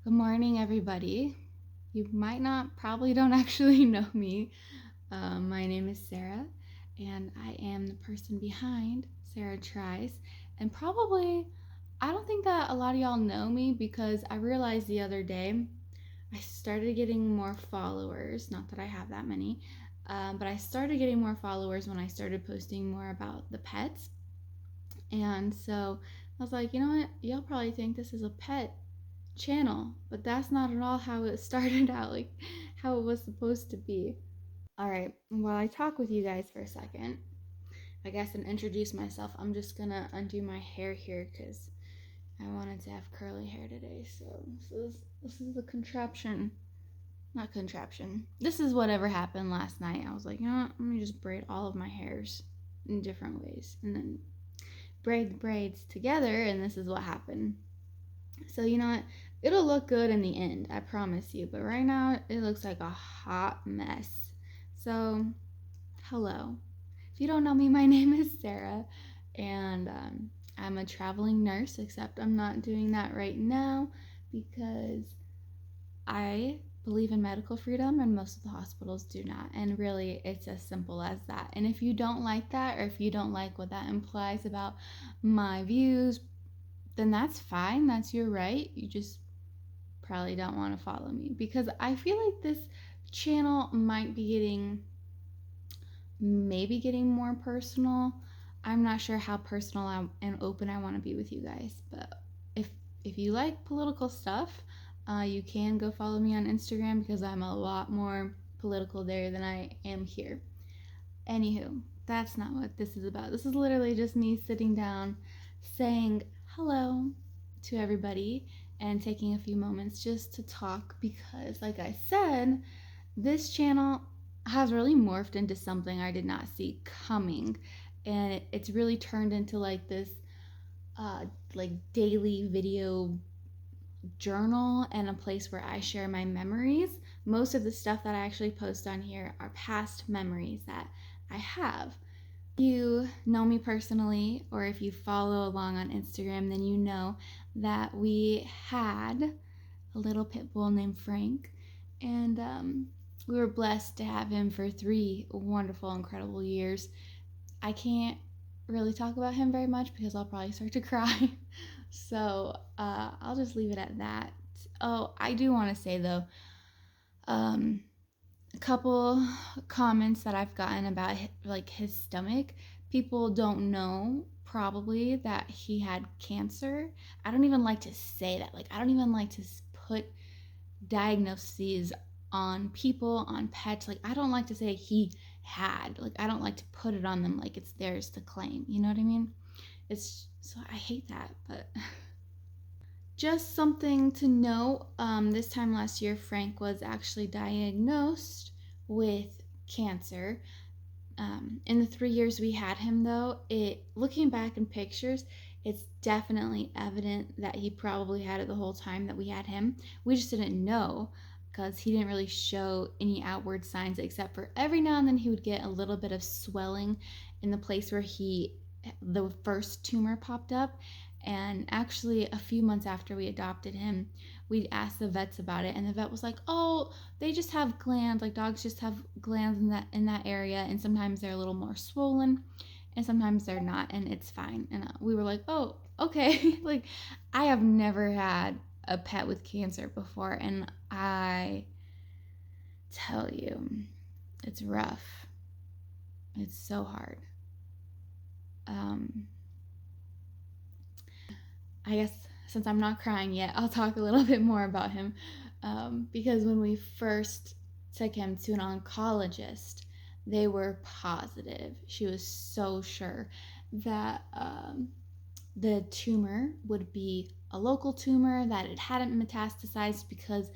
Good morning, everybody. You might not, probably don't actually know me. My name is Sarah, and I am the person behind Sarah Tries. And probably, I don't think that a lot of y'all know me because I realized the other day I started getting more followers. Not that I have that many, but I started getting more followers when I started posting more about the pets. And so I was like, you know what? Y'all probably think this is a pet channel, but that's not at all how it started out, like how it was supposed to be. All right, while I talk with you guys for a second, I guess, and introduce myself, I'm just gonna undo my hair here because I wanted to have curly hair today. So this is the contraption. Not contraption. This is whatever happened last night. I was like, you know what? Let me just braid all of my hairs in different ways and then braid the braids together, and this is what happened. So, you know what? It'll look good in the end, I promise you. But right now, it looks like a hot mess. So, hello. If you don't know me, my name is Sarah, and I'm a traveling nurse, except I'm not doing that right now because I believe in medical freedom, and most of the hospitals do not. And really, it's as simple as that. And if you don't like that, or if you don't like what that implies about my views, then that's fine. That's your right. You just probably don't want to follow me because I feel like this channel might be getting more personal. I'm not sure how personal and open I want to be with you guys, but if if you like political stuff, you can go follow me on Instagram because I'm a lot more political there than I am here. Anywho, that's not what this is about. This is literally just me sitting down, saying hello to everybody, and taking a few moments just to talk because, like I said, this channel has really morphed into something I did not see coming. And it's really turned into like this like daily video journal and a place where I share my memories. Most of the stuff that I actually post on here are past memories that I have. If you know me personally, or if you follow along on Instagram, then you know that we had a little pit bull named Frank, and we were blessed to have him for 3 wonderful, incredible years. I can't really talk about him very much because I'll probably start to cry. So I'll just leave it at that. Oh, I do want to say though, um, a couple comments that I've gotten about like his stomach. People don't know probably that he had cancer. I don't even like to say that. Like I don't even like to put diagnoses on people, on pets. Like I don't like to say he had. Like I don't like to put it on them like it's theirs to claim. You know what I mean? It's so I hate that, but just something to note. This time last year, Frank was actually diagnosed with cancer. In the 3 years we had him, though, it looking back in pictures, it's definitely evident that he probably had it the whole time that we had him. We just didn't know because he didn't really show any outward signs except for every now and then he would get a little bit of swelling in the place where the first tumor popped up. And actually, a few months after we adopted him, we asked the vets about it, and the vet was like, "Oh, they just have glands. Like dogs just have glands in that area, and sometimes they're a little more swollen, and sometimes they're not, and it's fine." And we were like, "Oh, okay." Like, I have never had a pet with cancer before, and I tell you, it's rough. It's so hard. Um, I guess since I'm not crying yet, I'll talk a little bit more about him. Because when we first took him to an oncologist, they were positive. She was so sure that the tumor would be a local tumor, that it hadn't metastasized because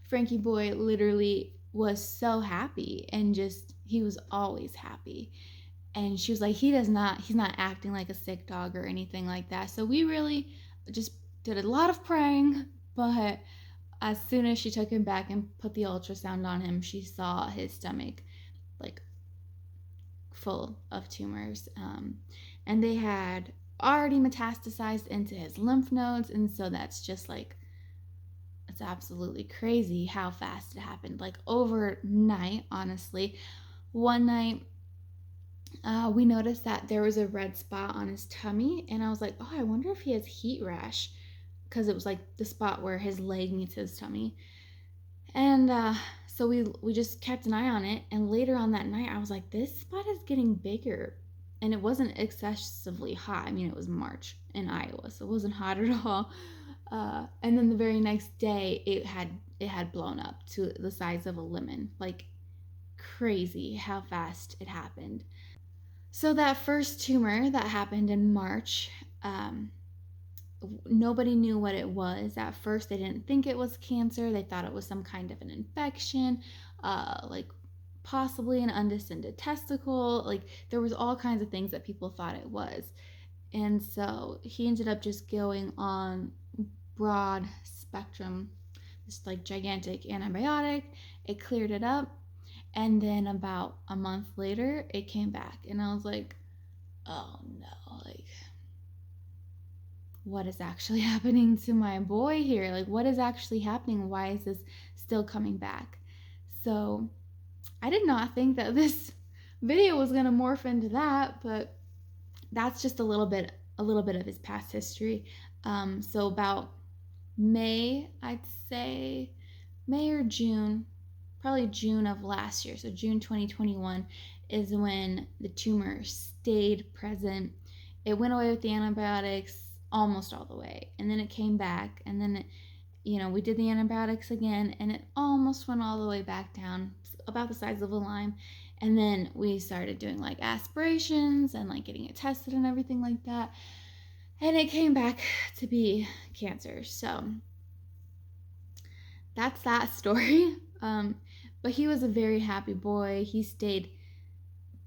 Frankie Boy literally was so happy and just, he was always happy. And she was like, he's not acting like a sick dog or anything like that. So we really just did a lot of praying, but as soon as she took him back and put the ultrasound on him, she saw his stomach like full of tumors. And they had already metastasized into his lymph nodes. And so that's just like, it's absolutely crazy how fast it happened. Like overnight, honestly. One night, we noticed that there was a red spot on his tummy, and I was like, oh, I wonder if he has heat rash, because it was like the spot where his leg meets his tummy. And so we just kept an eye on it, and later on that night I was like, this spot is getting bigger. And it wasn't excessively hot. I mean, it was March in Iowa, so it wasn't hot at all. And then the very next day it had blown up to the size of a lemon. Like, crazy how fast it happened. So that first tumor that happened in March, nobody knew what it was. At first, they didn't think it was cancer. They thought it was some kind of an infection, like possibly an undescended testicle. Like, there was all kinds of things that people thought it was. And so he ended up just going on broad spectrum, this like gigantic antibiotic. It cleared it up. And then about a month later, it came back. And I was like, oh no, like, what is actually happening to my boy here? Like, what is actually happening? Why is this still coming back? So I did not think that this video was going to morph into that, but that's just a little bit of his past history. So about May, I'd say May or June, probably June of last year, so June 2021 is when the tumor stayed present. It went away with the antibiotics almost all the way, and then it came back, and then we did the antibiotics again, and it almost went all the way back down, about the size of a lime. And then we started doing like aspirations and like getting it tested and everything like that, and it came back to be cancer. So that's that story. But he was a very happy boy. He stayed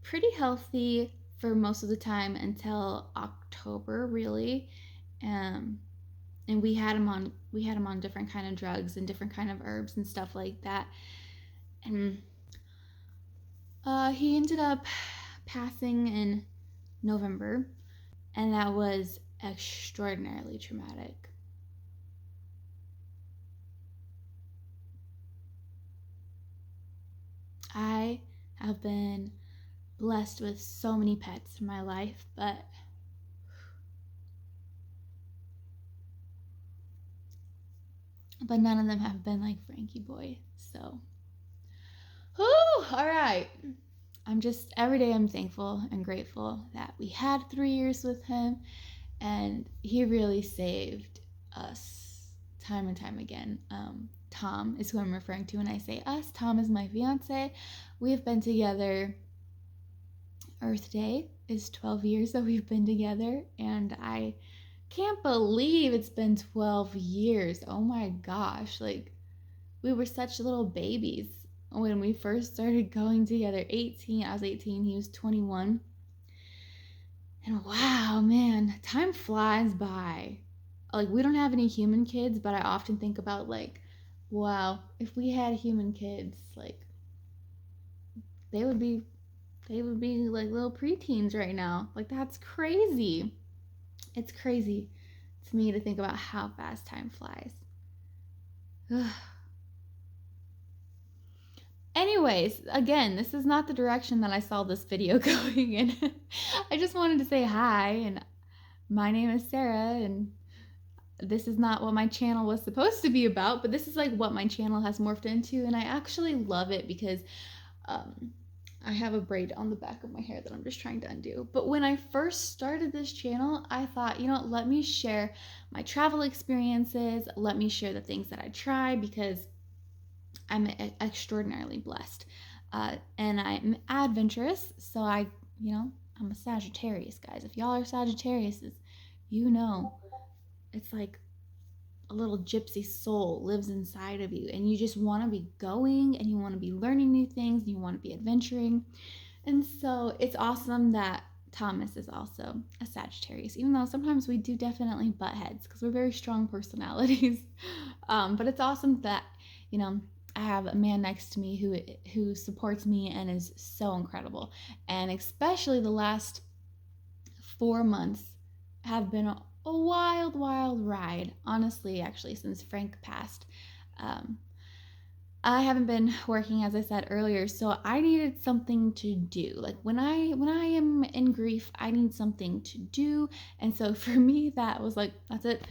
pretty healthy for most of the time until October, really. And we had him on different kind of drugs and different kind of herbs and stuff like that. And he ended up passing in November, and that was extraordinarily traumatic. I have been blessed with so many pets in my life, but none of them have been like Frankie boy. So, whew, all right. Every day I'm thankful and grateful that we had 3 years with him, and he really saved us time and time again. Tom is who I'm referring to when I say us. Tom is my fiance. We have been together. Earth Day is 12 years that we've been together, and I can't believe it's been 12 years. Oh my gosh, like, we were such little babies when we first started going together. I was 18, he was 21. And wow, man, time flies by. Like, we don't have any human kids, but I often think about, like, wow, if we had human kids, like, they would be like little preteens right now. Like, that's crazy. It's crazy to me to think about how fast time flies. Anyways, again, this is not the direction that I saw this video going in. I just wanted to say hi, and my name is Sarah, and this is not what my channel was supposed to be about, but this is like what my channel has morphed into, and I actually love it because I have a braid on the back of my hair that I'm just trying to undo. But when I first started this channel, I thought, let me share my travel experiences, let me share the things that I try, because I'm extraordinarily blessed. And I'm adventurous, so I'm a Sagittarius, guys. If y'all are Sagittariuses, it's like a little gypsy soul lives inside of you, and you just want to be going, and you want to be learning new things, and you want to be adventuring. And so it's awesome that Thomas is also a Sagittarius, even though sometimes we do definitely butt heads because we're very strong personalities. But it's awesome that I have a man next to me who supports me and is so incredible. And especially the last 4 months have been a wild ride. Honestly, actually, since Frank passed, I haven't been working, as I said earlier, so I needed something to do. Like when I am in grief, I need something to do. And so for me, that was like, that's it.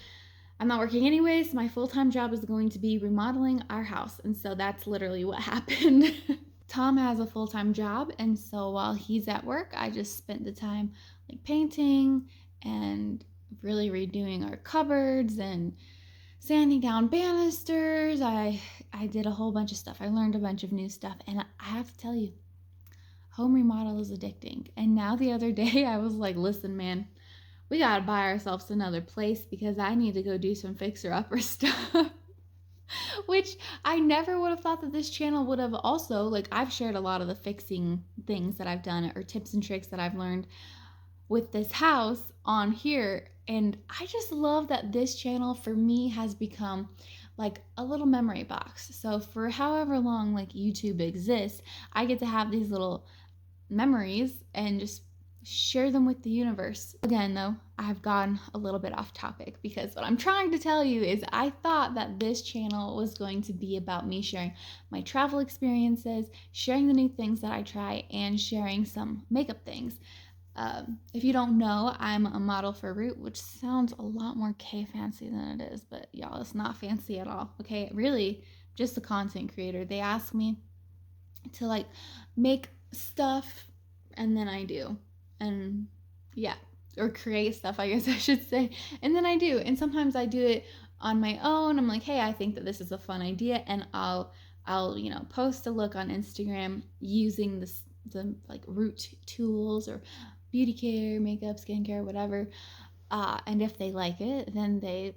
I'm not working anyways. My full-time job is going to be remodeling our house. And so that's literally what happened. Tom has a full-time job, and so while he's at work, I just spent the time like painting and really redoing our cupboards and sanding down banisters. I did a whole bunch of stuff. I learned a bunch of new stuff, and I have to tell you, home remodel is addicting. And now the other day I was like, listen, man, we gotta buy ourselves another place because I need to go do some fixer-upper stuff. Which I never would have thought that this channel would have also, like, I've shared a lot of the fixing things that I've done or tips and tricks that I've learned with this house on here. And I just love that this channel for me has become like a little memory box. So for however long like YouTube exists, I get to have these little memories and just share them with the universe. Again, though, I've gone a little bit off topic because what I'm trying to tell you is I thought that this channel was going to be about me sharing my travel experiences, sharing the new things that I try, and sharing some makeup things. If you don't know, I'm a model for Root, which sounds a lot more fancy than it is, but y'all, it's not fancy at all. Okay, really, just a content creator. They ask me to like make stuff, and then I do, and yeah, or create stuff, I guess I should say, and then I do. And sometimes I do it on my own. I'm like, hey, I think that this is a fun idea, and I'll post a look on Instagram using the like Root tools or beauty care, makeup, skincare, whatever. And if they like it, then they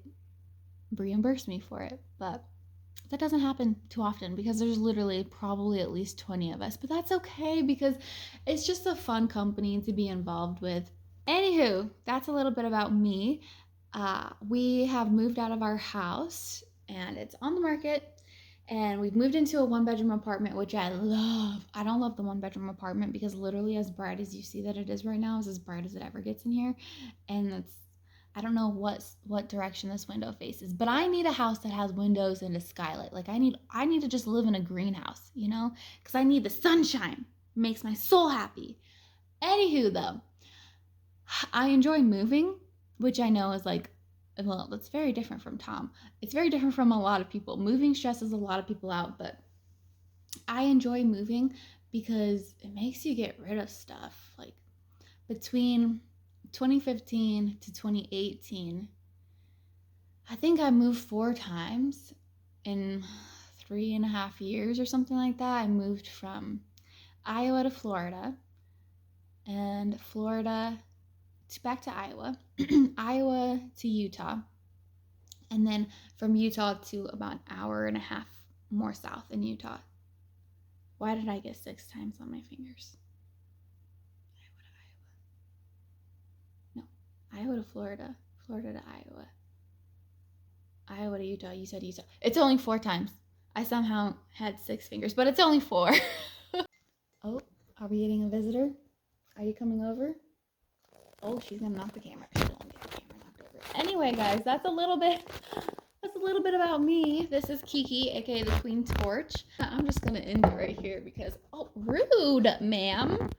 reimburse me for it. But that doesn't happen too often because there's literally probably at least 20 of us. But that's okay because it's just a fun company to be involved with. Anywho, that's a little bit about me. We have moved out of our house and it's on the market. And we've moved into a 1-bedroom apartment, which I love. I don't love the 1-bedroom apartment because literally as bright as you see that it is right now is as bright as it ever gets in here. And that's, I don't know what direction this window faces, but I need a house that has windows and a skylight. Like I need to just live in a greenhouse, you know? Because I need the sunshine. It makes my soul happy. Anywho, though, I enjoy moving, which I know is like, well, that's very different from Tom. It's very different from a lot of people. Moving stresses a lot of people out, but I enjoy moving because it makes you get rid of stuff. Like between 2015 to 2018, I think I moved 4 times in 3.5 years or something like that. I moved from Iowa to Florida and Florida back to Iowa, Iowa to Utah, and then from Utah to about an hour and a half more south in Utah. Why did I get 6 times on my fingers? Iowa to Florida, Florida to Iowa, Iowa to Utah, you said Utah. It's only 4 times. I somehow had 6 fingers, but it's only 4. Oh, are we getting a visitor? Are you coming over? Oh, she's gonna knock the camera. She won't get the camera knocked over. Anyway, guys, that's a little bit about me. This is Kiki, aka the Queen Torch. I'm just gonna end it right here because, oh, rude, ma'am.